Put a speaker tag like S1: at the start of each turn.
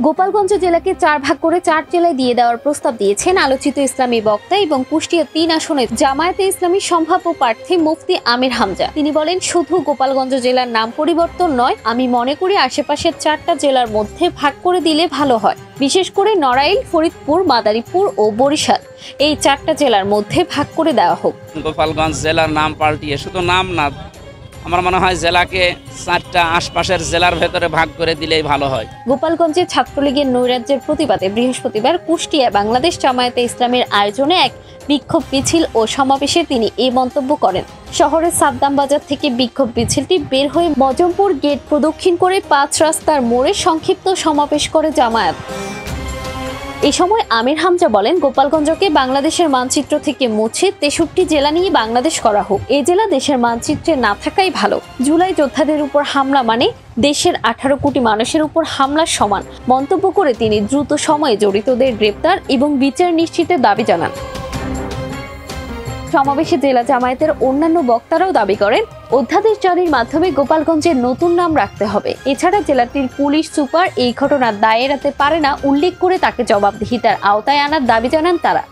S1: গোপালগঞ্জ জেলাকে 4 ভাগ করে 4 জেলায় দিয়ে দেওয়ার প্রস্তাব দিয়েছেন আলোচিত ইসলামী বক্তা এবং কুষ্টিয়া 3 আসনে জামায়াতে ইসলামী সম্ভাব্য প্রার্থী মুফতি আমির হামজা। তিনি বলেন, শুধু গোপালগঞ্জ জেলার নাম পরিবর্তন নয়, আমি মনে করি আশেপাশের 4টা জেলার মধ্যে ভাগ করে দিলে ভালো হয়। বিশেষ করে নড়াইল, ফরিদপুর, মাদারীপুর ও বরিশাল এই 4টা জেলার মধ্যে ভাগ করে দেওয়া হোক।
S2: গোপালগঞ্জ জেলার নাম পাল্টিয়ে শুধু নাম না, আমার মনে হয় জেলাকে 4টা আশপাশের জেলার ভেতরে ভাগ করে দিলেই ভালো হয়।
S1: গোপালগঞ্জে ছাত্রলীগের নৈরাজ্যের প্রতিবাদে বৃহস্পতিবার কুষ্টিয়া বাংলাদেশ জামায়াতে ইসলামের আয়োজনে এক বিক্ষোভ মিছিল ও সমাবেশে তিনি এই মন্তব্য করেন। শহরের সাদ্দাম বাজার থেকে বিক্ষোভ মিছিলটি বের হয়ে মজমপুর গেট প্রদক্ষিণ করে 5 রাস্তার মোড়ে সংক্ষিপ্ত সমাবেশ করে জামায়াত। এই সময় আমির হামজা বলেন, গোপালগঞ্জকে বাংলাদেশের মানচিত্র থেকে মুছে 63 জেলা নিয়ে বাংলাদেশ করা হোক। এই জেলা দেশের মানচিত্রে না থাকাই ভালো। জুলাই যোদ্ধাদের উপর হামলা মানে দেশের 18 কোটি মানুষের উপর হামলার সমান মন্তব্য করে তিনি দ্রুত সময়ে জড়িতদের গ্রেপ্তার এবং বিচার নিশ্চিতের দাবি জানান। সমাবেশে জেলা জামায়াতের অন্যান্য বক্তারাও দাবি করেন, অধ্যাদেশ জারির মাধ্যমে গোপালগঞ্জের নতুন নাম রাখতে হবে। এছাড়া জেলাটির পুলিশ সুপার এই ঘটনার দায় এড়াতে পারে না উল্লেখ করে তাকে জবাবদিহিতার আওতায় আনার দাবি জানান তারা।